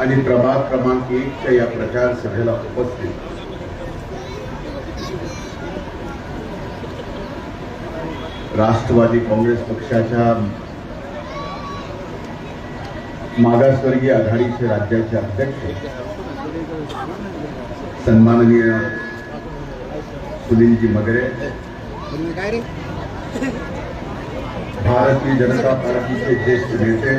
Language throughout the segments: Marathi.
आणि प्रभाग क्रमांक 1च्या या प्रचार सभेला उपस्थित राष्ट्रवादी काँग्रेस पक्षाच्या मागासवर्गीय आघाडीचे राज्याचे अध्यक्ष सन्माननीय सुनीलजी मगरे, भारतीय जनता पार्टीचे ज्येष्ठ नेते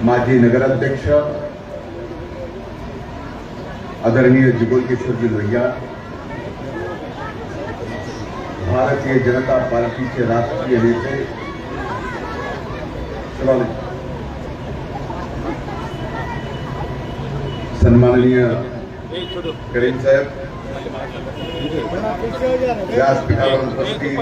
माजी नगराध्यक्ष आदरणीय जुगल किशोरजी लोहिया, भारतीय जनता पार्टीचे राष्ट्रीय नेते सन्माननीय करीम साहेब, व्यासपीठावर उपस्थित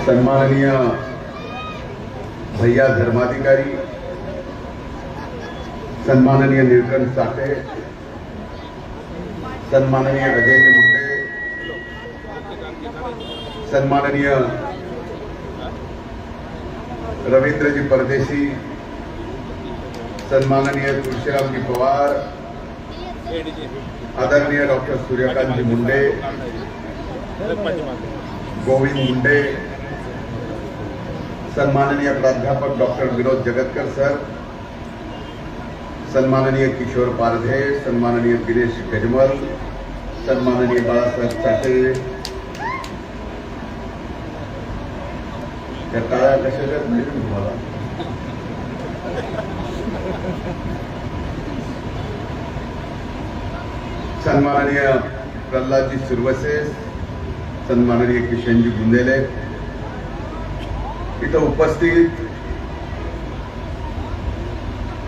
सन्माननीय भैया धर्माधिकारी, सन्माननीय नीलकंठ साठे, सन्माननीय अजय मुंडे, सन्माननीय रवींद्रजी परदेशी, सन्माननीय तुळशीरामजी पवार, आदरणीय डॉक्टर सूर्यकांतजी मुंडे, गोविंद मुंडे, सन्माननीय प्राध्यापक डॉक्टर विनोद जगतकर सर, सन्माननीय किशोर पारधे, सन्माननीय दिनेश गजमल, सन्माननीय बाळासाहेब साठे, या टाळ्या कशाच्याच नाही तुम्हाला, सन्माननीय प्रल्हादजी सुरवसे, सन्माननीय किशनजी बुंदेले, इथं उपस्थित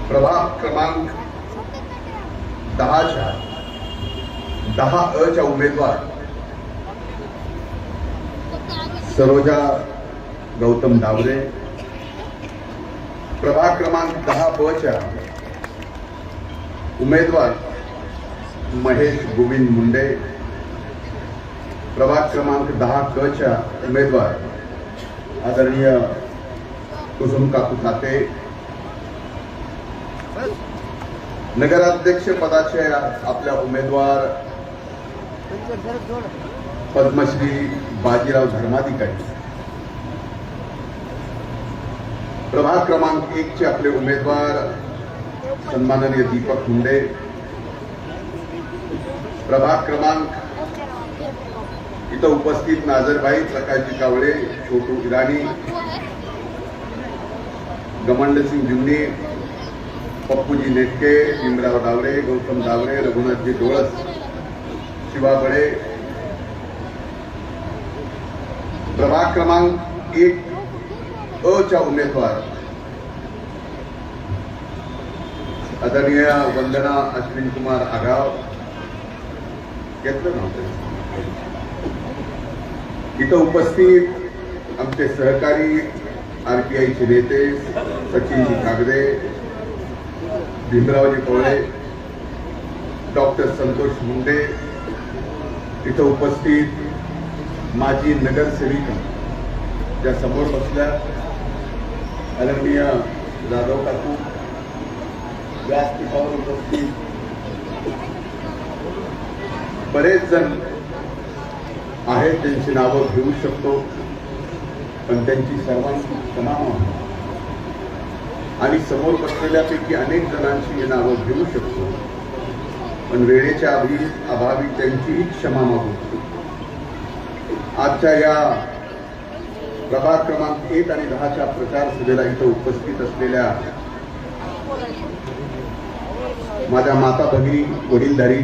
प्रभाग क्रमांक 10च्या उमेदवार सरोजा गौतम डावरे, प्रभाग क्रमांक 10ब उमेदवार महेश गोविंद मुंडे, प्रभाग क्रमांक 10क उमेदवार आदरणीय कुसुम काकू ताते, नगराध्यक्ष पदाचे आपल्या उमेदवार पद्मश्री बाजीराव धर्माधिकारी, प्रभाग क्रमांक 1चे आपले उमेदवार सन्माननीय दीपक मुंडे, प्रभाग क्रमांक इथं उपस्थित नाझरभाई प्रकाशजी कावळे, छोटू इराणी, गमंडसिंग जुन्नी, पप्पूजी नेटके, भीमराव डावरे, गौतम डावरे, रघुनाथजी डोळस, शिवा बडे, प्रभाग क्रमांक 1अ उमेदवार आदरणीय वंदना अश्विन कुमार आगाव, घेतलं नव्हतं. इथं उपस्थित आमचे सहकारी RPIचे नेते सचिनजी कागदे, भीमरावजी कोळे, डॉक्टर संतोष मुंडे, इथं उपस्थित माजी नगरसेविका ज्या समोर बसल्या आदरणीय जाधव काकू, व्यासपीठावर उपस्थित बरेच जण आहेत त्यांची नावं घेऊ शकतो, पण त्यांची सर्वांची क्षमा आणि समोर बसलेल्यापैकी अनेक जणांची नावं घेऊ शकतो, पण वेळेच्या अभावी त्यांचीही क्षमा मागू. आजच्या या प्रभाग क्रमांक 1 आणि 10च्या प्रचार सभेला इथं उपस्थित असलेल्या माझ्या माता भगिनी, वडीलधारी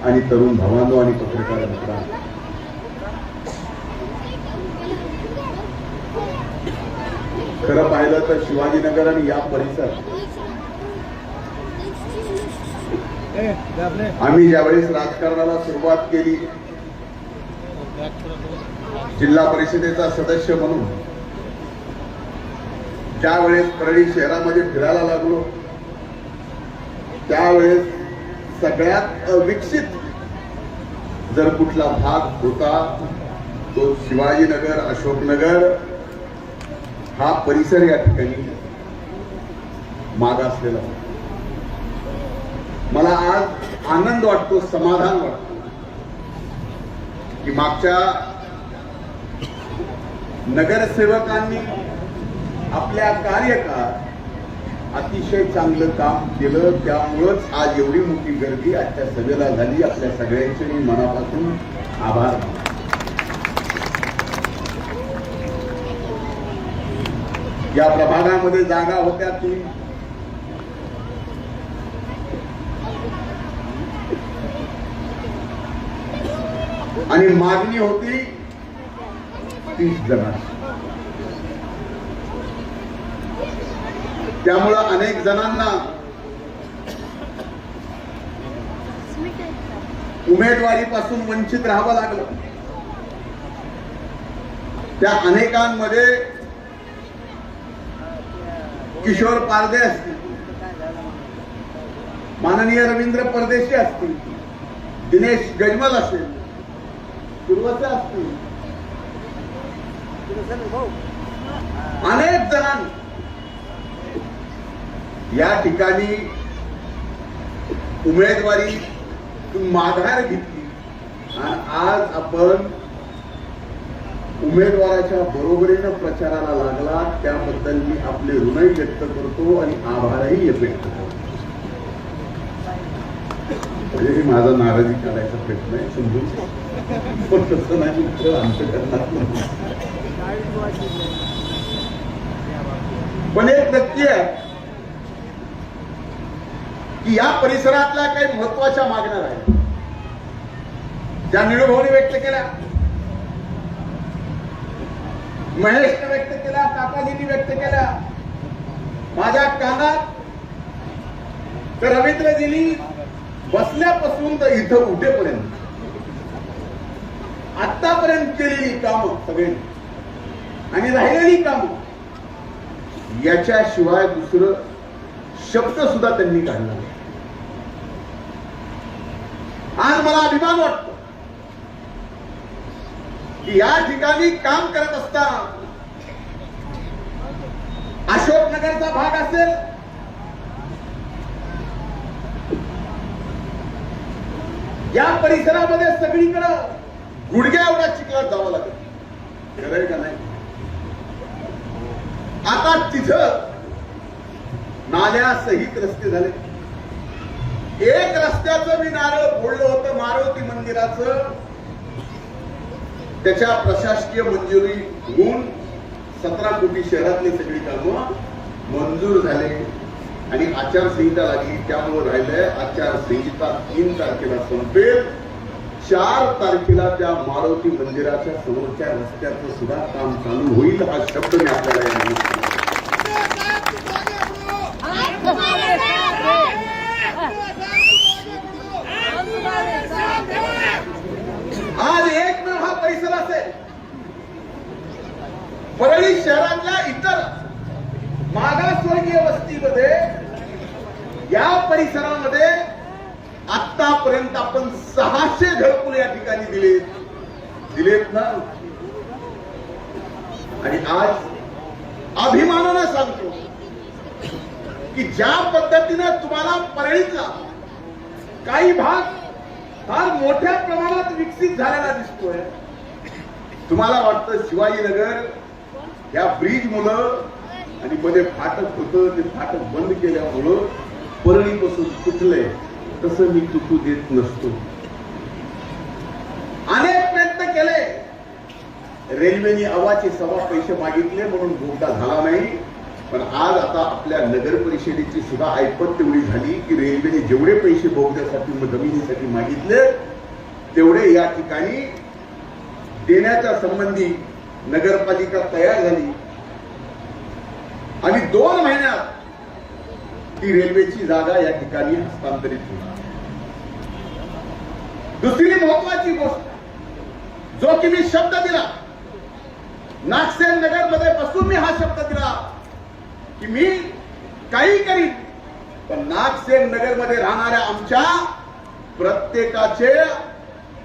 आणि तरुण भावांनो आणि पत्रकार मित्रांनो, खरं पाहिलं तर शिवाजीनगर आणि या परिसरात आम्ही ज्यावेळेस राजकारणाला सुरुवात केली, जिल्हा परिषदेचा सदस्य म्हणून ज्यावेळेस परळी शहरामध्ये फिरायला लागलो, त्यावेळेस सगळ्यात अविकसित जर कुठला भाग होता तो शिवाजीनगर, अशोकनगर हा परिसर या ठिकाणी मागासलेला होता. मला आज आनंद वाटतो, समाधान वाटतो की मागच्या नगरसेवकांनी आपल्या कार्यकाळात अतिशय चांगलं काम केलं. त्यामुळंच आज एवढी मोठी गर्दी आजच्या सभेला झाली. आपल्या सगळ्यांचे मी मनापासून आभार मानतो. या प्रभागामध्ये जागा होत्या 3. आणि मागणी होती 30 जणांची. त्यामुळं अनेक जणांना उमेदवारीपासून वंचित राहावं लागलं. त्या अनेकांमध्ये किशोर पारदे असतील, माननीय रवींद्र परदेशी असतील, दिनेश गजमल असेल, सुरवसे असतील, अनेक जणांनी या ठिकाणी उमेदवारी माघार घेतली. आणि आज आपण उमेदवाराच्या बरोबरीनं प्रचाराला लागला. त्याबद्दल मी आपले ऋणही व्यक्त करतो आणि आभारही व्यक्त करतो. म्हणजे माझा नाराजी काढायचा प्रयत्न आहे, समजून पण तसं नाही. पण एक नक्की आहे की या परिसरातल्या काही महत्वाच्या मागण्या आहेत ज्या निळूभाऊने व्यक्त केल्या, महेशने व्यक्त केल्या, काकाजींनी व्यक्त केल्या. माझ्या कानात तर रवींद्रजींनी बसल्यापासून तर इथं उठेपर्यंत आतापर्यंत केलेली कामं सगळी आणि राहिलेली कामं याच्याशिवाय दुसरं शब्द सुद्धा त्यांनी काढला. आज मला अभिमान वाटतो की या ठिकाणी काम करत असताना अशोकनगरचा भाग असेल, या परिसरामध्ये सगळीकडे गुडघ्या एवढा चिखलात जावं लागेल. खरंय का नाही? आता तिथं नाल्यासहित रस्ते झाले. एक रस्त्याचं मी नारळ फोडलं होतं मारुती मंदिराचं. त्याच्या प्रशासकीय मंजुरी होऊन 17 कोटी शहरातली सगळी कामं मंजूर झाले आणि आचारसंहिता लागली. त्यामुळे राहिलंय आचारसंहिता 3 तारखेला संपेल. 4 तारखेला त्या मारुती मंदिराच्या समोरच्या रस्त्याचं सुद्धा काम चालू होईल. हा शब्द मी आपल्याला आज एकमेव हा परिसर असेल परळी शहरातल्या इतर मागासवर्गीय वस्तीमध्ये, या परिसरामध्ये आतापर्यंत आपण 600 घरकुल या ठिकाणी दिलेत ना. आणि आज अभिमानानं सांगतो की ज्या पद्धतीनं तुम्हाला परळीचा काही भाग फार मोठ्या प्रमाणात विकसित झालेला दिसतोय. तुम्हाला वाटतं शिवाजीनगर या ब्रिज मुलं आणि मध्ये फाटक होतं, ते फाटक बंद केल्यामुळं परळीपासून तुटलंय. तसं मी तुटू देत नसतो. अनेक प्रयत्न केले. रेल्वेने अवाचे सव्वा पैसे मागितले म्हणून बोगदा झाला नाही. पण आज आता आपल्या नगर परिषदेची सुद्धा ऐपत तेवढी झाली की रेल्वेने जेवढे पैसे बोगद्यासाठी जमिनीसाठी मागितले तेवढे या ठिकाणी देण्याच्या संबंधी नगरपालिका तयार झाली. आणि 2 महिन्यात ती रेल्वेची जागा या ठिकाणी हस्तांतरित होईल. दुसरी महत्वाची गोष्ट जो की मी शब्द दिला, नागसेन नगर मध्ये बसून मी हा शब्द दिला की मी काही करीन, पण नागसेन नगर मध्ये राहणाऱ्या आमच्या प्रत्येकाचे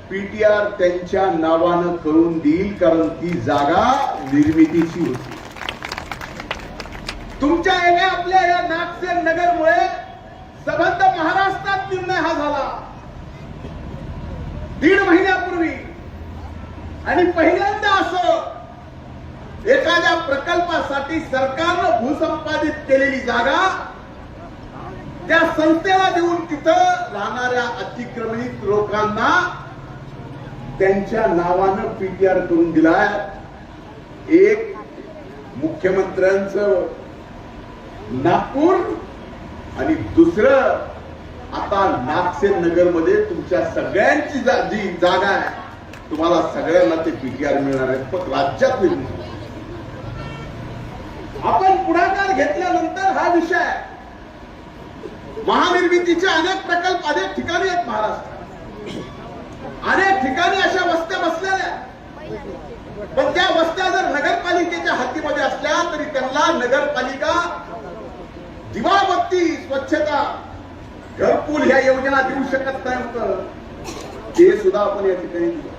पीटीआर त्यांच्या नावानं करून देईल, कारण ती जागा निर्मितीची होती. तुमच्या एका आपल्या या नागसेन नगरमुळे संबंध महाराष्ट्रात निर्णय हा झाला 1.5 महिन्यापूर्वी. आणि पहिल्यांदा असं एखाद्या प्रकल्पासाठी सरकारनं भूसंपादित केलेली जागा त्या संस्थेला देऊन तिथं राहणाऱ्या अतिक्रमित लोकांना त्यांच्या नावानं पीटीआर करून दिलाय. एक मुख्यमंत्र्यांचं नागपूर आणि दुसरं आता नागसेन नगर मध्ये तुमच्या सगळ्यांची जी जागा आहे तुम्हाला सगळ्यांना ते पीटीआर मिळणार आहे. पण राज्यात निर्मिती आपण पुढाकार घेतल्यानंतर हा विषय महानिर्मितीचे अनेक प्रकल्प अनेक ठिकाणी आहेत महाराष्ट्रात. अनेक ठिकाणी अशा वस्त्या बसलेल्या, पण त्या वस्त्या जर नगरपालिकेच्या हातीमध्ये असल्या तरी त्यांना नगरपालिका दिवाबत्ती, स्वच्छता, घरकुल ह्या योजना देऊ शकत नाही होतं. ते सुद्धा आपण या ठिकाणी दिलं.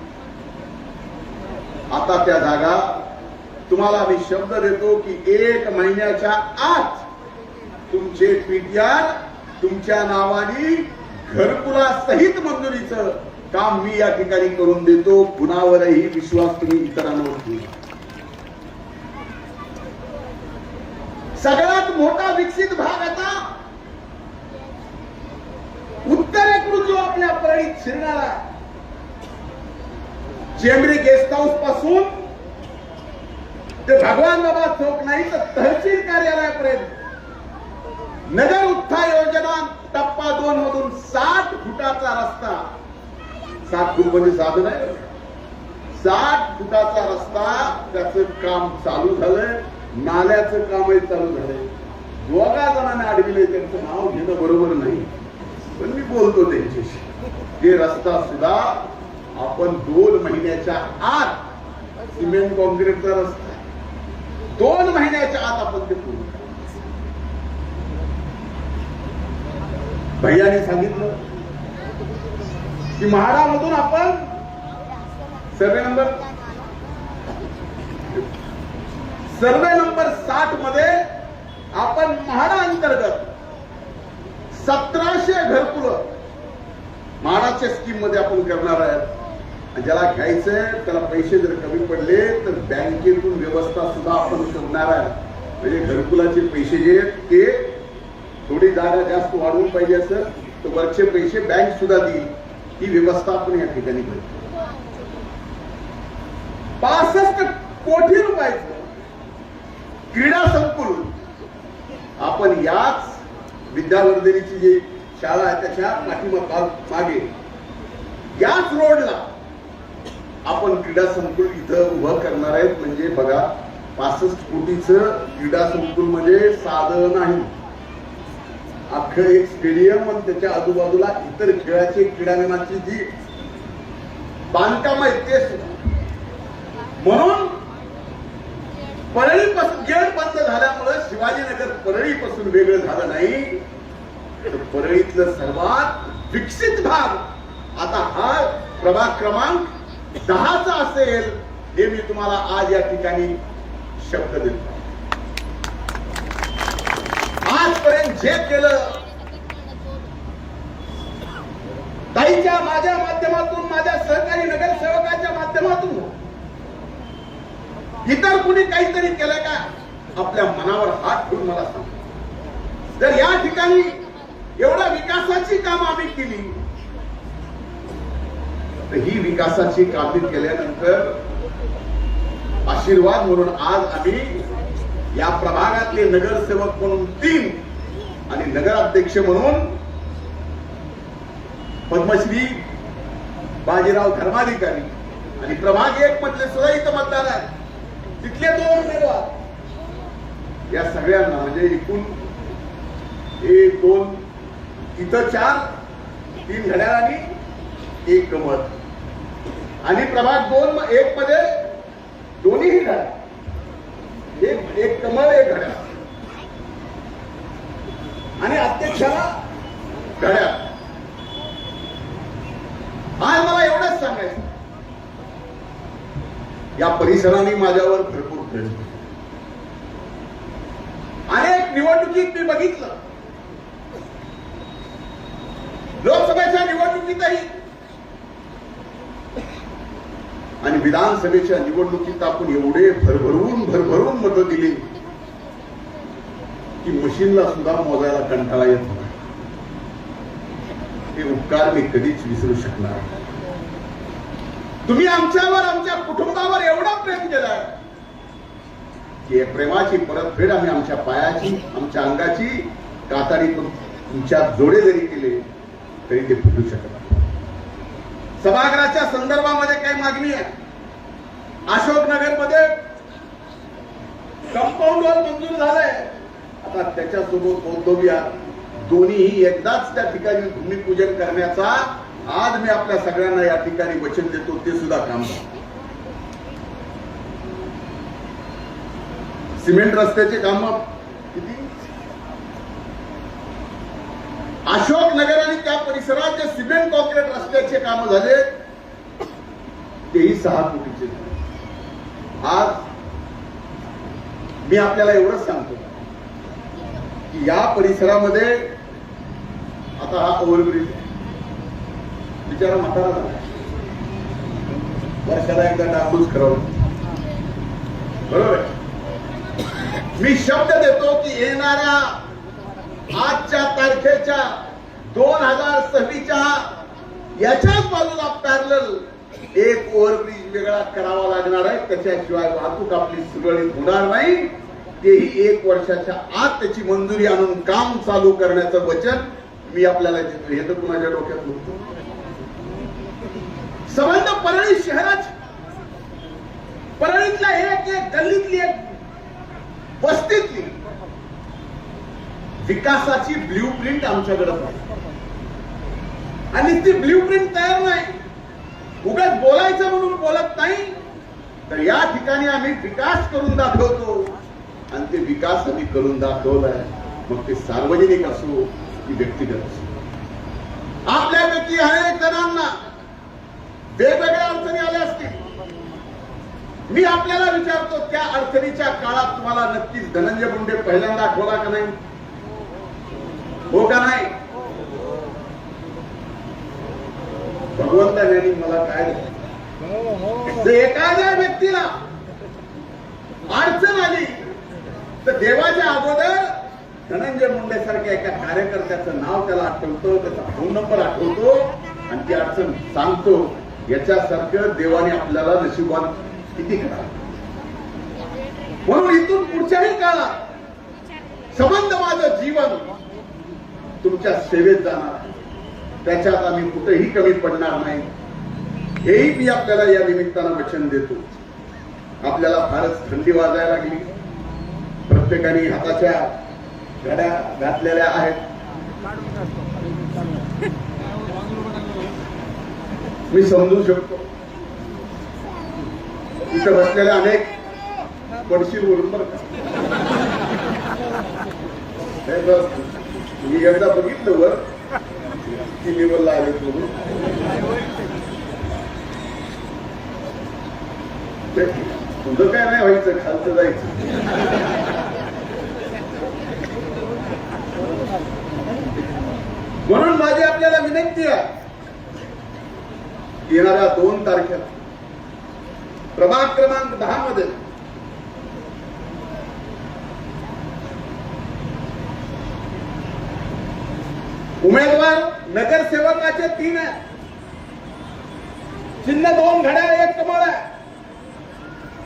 आता त्या जागा तुम्हाला मी शब्द देतो की 1 महिन्याच्या आत तुमचे पीटीआर तुमच्या नावाने घरकुलासहित मंजुरीचं काम मी या ठिकाणी करून देतो. कुणावरही विश्वास तुम्ही इतरांवर ठेवा. सगळ्यात मोठा विकसित भाग आता उत्तरेकडून जो आपल्या परळीत शिरणारा चेंबरी गेस्ट हाऊस पासून ते भगवान बाबा चौक नाही तर तहसील कार्यालयापर्यंत नगर उत्थान योजना टप्पा 2 मधून 60 फुटाचा रस्ता, 60 फूट म्हणजे साधं नाही, 60 फुटाचा रस्ता त्याचं काम चालू झालंय. नाल्याचं कामही चालू झालंय. 2 जणांना अडविलंय. त्यांचं नाव घेणं बरोबर नाही, पण मी बोलतो त्यांच्याशी. ते रस्ता सुद्धा आपण 2 महिन्याच्या आत सिमेंट कॉन्क्रीटचा रस्ता 2 महिन्याच्या आत आपण ते पूर्ण. भैयाने सांगितलं की म्हाडामधून आपण सर्वे नंबर 60 मध्ये आपण म्हाडा अंतर्गत 1700 घरकुलं म्हाडाच्या स्कीम मध्ये आपण करणार आहे. ज्याला घ्यायचंय त्याला पैसे जर कमी पडले तर बँकेतून व्यवस्था सुद्धा आपण करणार आहे. म्हणजे घरकुलाचे पैसे जे ते थोडी जागा जास्त वाढवून पाहिजे असेल तर वरचे पैसे बँक सुद्धा देईल. ही व्यवस्था आपण या ठिकाणी करतो. 65 कोटी रुपयाचं क्रीडा संकुल आपण याच विद्यावर्धिनीची जी शाळा आहे त्याच्या पाठीमागे याच रोडला आपण क्रीडा संकुल इथं उभं करणार आहेत. म्हणजे बघा 65 कोटीचं क्रीडा संकुल म्हणजे साधं नाही. अख्खं एक स्टेडियम आणि त्याच्या आजूबाजूला इतर खेळाचे क्रीडांगणाची जी बांधकाम आहेत ते सुद्धा. म्हणून परळीपासून गेट बंद झाल्यामुळे शिवाजीनगर परळीपासून वेगळं झालं नाही. परळीतलं सर्वात विकसित भाग आता हा प्रभाग क्रमांक 10चा असेल हे मी तुम्हाला आज या ठिकाणी शब्द देतो. आजपर्यंत जे केलं ताईच्या माझ्या माध्यमातून माझ्या सहकारी नगरसेवकाच्या माध्यमातून इतर कुणी काहीतरी केलं का आपल्या मनावर हात ठेवून मला सांग. जर या ठिकाणी एवढ्या विकासाची कामं आम्ही केली तर ही विकासाची कामे केल्यानंतर आशीर्वाद म्हणून आज आम्ही या प्रभागातले नगरसेवक म्हणून 3 आणि नगराध्यक्ष म्हणून पद्मश्री बाजीराव धर्माधिकारी आणि प्रभाग 1 मधले सुद्धा इथं मतदार आहेत. तिथले 2 उमेदवार या सगळ्यांना म्हणजे एकूण 1 2 इथं 4 3 घड्याळ आणि 1 कमळ आणि प्रभाग 1 मध्ये दोन्हीही घड्याळ, एक कमळ 1 घड्याळ आणि अध्यक्षाला घड्याळ. आज मला एवढंच सांगायचं, या परिसराने माझ्यावर भरपूर प्रेम केलं. अनेक निवडणुकीत मी बघितलं, लोकसभेच्या निवडणुकीतही आणि विधानसभेच्या निवडणुकीत आपण एवढे भरभरून मतं दिली की मशीनला सुद्धा मोजायला कंटाळा येत नाही. हे उपकार मी कधीच विसरू शकणार नाही. तुम्ही आमच्यावर, आमच्या कुटुंबावर एवढा प्रेम केलाय की प्रेमाची परतफेड आम्ही आमच्या पायाची, आमच्या अंगाची कातारी तुमच्या जोडे जरी केले तरी ते फुटू शकत नाही. सभागृहाच्या संदर्भामध्ये काही मागणी आहे. अशोकनगर मध्ये कंपाऊंड वॉल मंजूर झालंय. आता त्याच्यासोबत बौद्धविहार दोन्हीही एकदाच त्या ठिकाणी भूमिपूजन करण्याचा आज मी आपल्या सगळ्यांना या ठिकाणी वचन देतो. ते सुद्धा काम सिमेंट रस्त्याचे काम किती, अशोकनगर आणि त्या परिसरात जे सिमेंट कॉन्क्रीट रस्त्याचे काम झाले तेही 6 कोटीचे झाले. आज मी आपल्याला एवढंच सांगतो की या परिसरामध्ये आता हा ओव्हरब्रिज बिचारा म्हातारा झाला, वर्षाला एकदा डांबूच करावं, बरोबर. मी शब्द देतो की येणाऱ्या आजच्या तारखेच्या 2026च्या याच्याच बाजूला पॅरलल एक ओव्हरब्रिज वेगळा करावा लागणार आहे. त्याच्याशिवाय वाहतूक आपली सुरळीत होणार नाही. तेही 1 वर्षाच्या आत त्याची मंजुरी आणून काम चालू करण्याचं वचन मी आपल्याला देतो. हे तर कुणाच्या डोक्यात नव्हतं. संबंध परळी शहराची, परळीतल्या एक गल्लीतली, एक वस्तीतली विकासाची ब्ल्यूप्रिंट आमच्याकडे आहे. आणि ती ब्ल्यूप्रिंट तयार नाही, उगाच बोलायचं म्हणून बोलत नाही, तर या ठिकाणी आम्ही विकास करून दाखवतो. आणि ते विकास आम्ही करून दाखवलाय, मग ते सार्वजनिक असो की व्यक्तिगत असो. आपल्यापैकी अनेक जणांना वेगवेगळ्या अडचणी आल्या असतील. मी आपल्याला विचारतो, त्या अडचणीच्या काळात तुम्हाला नक्कीच धनंजय मुंडे पहिल्यांदा आठवला का नाही? हो का नाही? भगवंताने मला काय दिलं? एखाद्या व्यक्तीला अडचण आली तर देवाच्या अगोदर धनंजय मुंडे सारख्या एका कार्यकर्त्याचं नाव त्याला आठवतो, त्याचा फोन नंबर आठवतो आणि ती अडचण सांगतो. याच्यासारखं देवाने आपल्याला नशिबान किती करा. म्हणून इथून पुढच्याही काळात संबंध माझं जीवन तुमच्या सेवेत जाणार, त्याच्यात आम्ही कुठेही कमी पडणार नाही. हेही मी आपल्याला या निमित्तानं वचन देतो. आपल्याला फारच थंडी वाजायला लागली, प्रत्येकाने हाताच्या घड्या घातलेल्या आहेत. मी समजू शकतो इथं बसलेल्या अनेक पडशील वरून बरं का. मी एकदा बघितलं वर की लेवलला आले म्हणून तुझं काय नाही व्हायचं, खालचं जायचं. म्हणून माझी आपल्याला विनंती आहे, येणाऱ्या 2 तारखेला प्रभाग क्रमांक 10 मध्ये उमेदवार नगरसेवकाचे 3 आहे. चिन्ह 2 घड्याळ 1 कमळ आहे.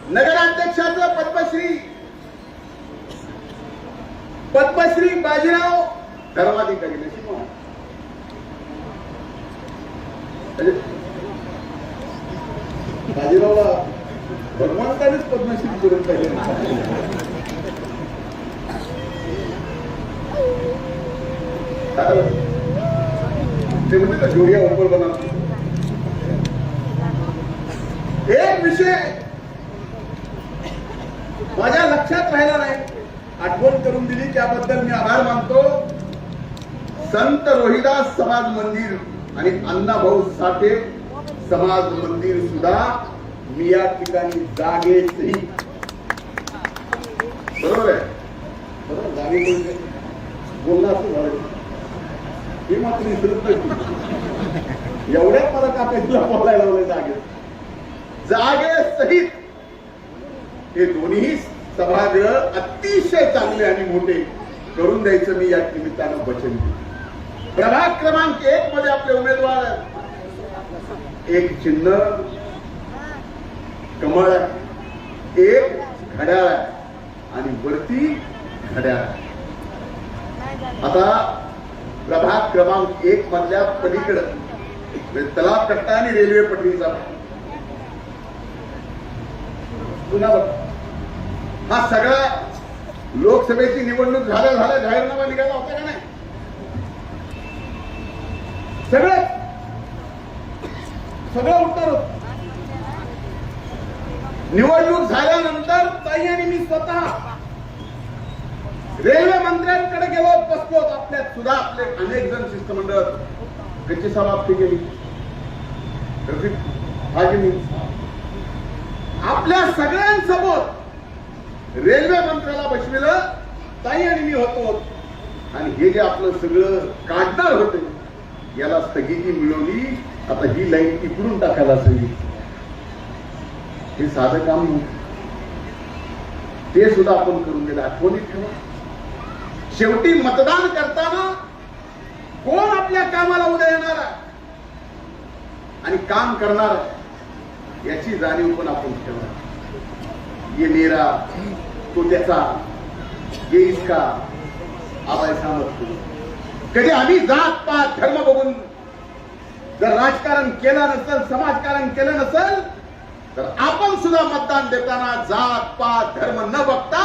नगराध्यक्षाचं पद्मश्री बाजीराव धर्माधिकारी नशीब. बाजीरावला भगवंतानेच पद्मश्री करून पाहिजे. ते म्हणजे जोडिया उपर बनवतो. एक विषय माझ्या लक्षात राहिला नाही, आठवण करून दिली, त्याबद्दल मी आभार मानतो. संत रोहिदास समाज मंदिर आणि अण्णाभाऊ साठे समाज मंदिर सुद्धा मी या ठिकाणी जागेतही, बरोबर आहे, बरोबर जागे बोलणं असं झालं हे मात्र विसरत नाही. एवढ्यात मला काकाजीला बोलायला लावलं जागे सहित हे दोन्ही सभागृह अतिशय चांगले आणि मोठे करून द्यायचं मी या निमित्तानं वचन दिलं. प्रभाग क्रमांक 1 मध्ये आपले उमेदवार एक चिन्ह कमळ आहे, एक घड्याळ आहे आणि वरती घड्याळ. आता प्रभाग क्रमांक 1 मधल्या पलीकडे तलाव कट्टा आणि रेल्वे पटरीचा हा सगळा लोकसभेची निवडणूक झाल्या जाहीरनामा निघाला होता का नाही? सगळं उत्तर होत. निवडणूक झाल्यानंतर ताई आणि मी स्वतः रेल्वे मंत्र्यांकडे गेलो, बसलो. आपल्यात सुद्धा आपले अनेक जण शिष्टमंडळ कच्ची समाप्ती केली, आपल्या सगळ्यांसमोर रेल्वे मंत्र्याला बसविलं. ताई आणि मी होतो आणि हे जे आपलं सगळं काढणार होते याला स्थगिती मिळवली. आता ही लाईन इकडून टाकायला असेल, हे साधं काम नव्हतं, ते सुद्धा आपण करून दिलं. आठवणीत ठेवा, शेवटी मतदान करताना कोण आपल्या कामाला उद्या येणार आहे आणि काम करणार आहे याची जाणीव पण आपण ठेवा. ये मेरा तो त्याचा, ये इसका, आवाज सांगतो. कधी आम्ही जात पात धर्म बघून जर राजकारण केलं नसेल, समाजकारण केलं नसेल, तर आपण सुद्धा मतदान देताना जात पात धर्म न बघता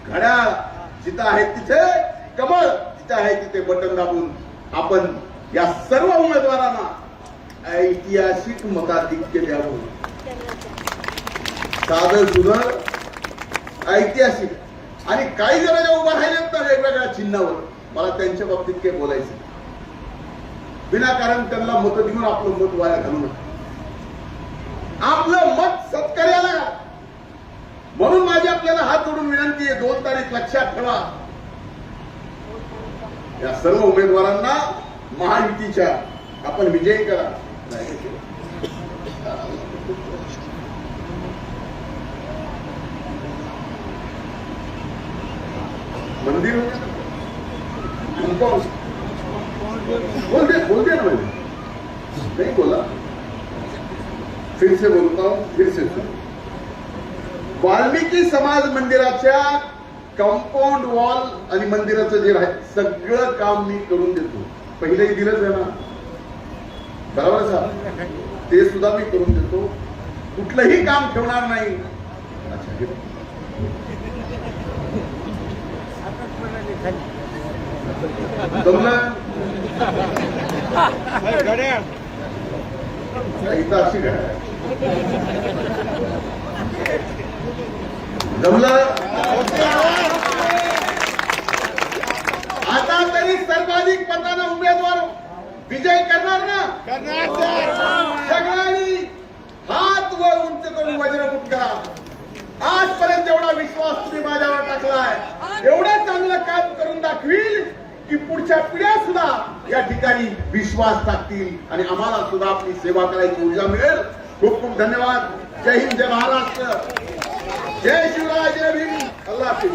घड्याळ जिथं आहे तिथे, कमळ जिथं आहे तिथे बटन दाबून आपण या सर्व उमेदवारांना ऐतिहासिक मताधिक्य द्यावं. साधं सुधर ऐतिहासिक. आणि काही जण जे उभं राहिलेत ना वेगवेगळ्या चिन्हावर, मला त्यांच्या बाबतीत काही बोलायचं विनाकारण त्यांना मत देऊन आपलं मत वाया घालू नका. आपलं मत सत्कार्याला. म्हणून माझी आपल्याला हात जोडून विनंती आहे, 2 तारीख लक्षात ठेवा. या सर्व उमेदवारांना महायुतीच्या आपण विजयी करा. मंदिर बोलते ना मैंने नहीं बोला, फिर से बोलता हूं, फिर से वाल्मिकी समाज मंदिराच्या कंपाऊंड वॉल आणि मंदिराचं जे आहे सगळं काम मी करून देतो. पहिलेही दिलंच आहे ना, बरोबर साहेब, ते सुद्धा मी करून देतो. कुठलंही काम ठेवणार नाही. जमलं इथं अशी जमलं. आता तरी सर्वाधिक मतानं उमेदवार विजय करणार ना? सगळ्यांनी हात वर उंच करून वज्रमुठ करा. आजपर्यंत एवढा विश्वास तुम्ही माझ्यावर टाकलाय, एवढं चांगलं काम करून दाखवील की पुढच्या पिढ्या सुद्धा या ठिकाणी विश्वास टाकतील आणि आम्हाला सुद्धा आपली सेवा करायची ऊर्जा मिळेल. खूप खूप धन्यवाद. जय हिंद, जय महाराष्ट्र, जय शिवराय, जय भीम. अल्लाह हाफिज.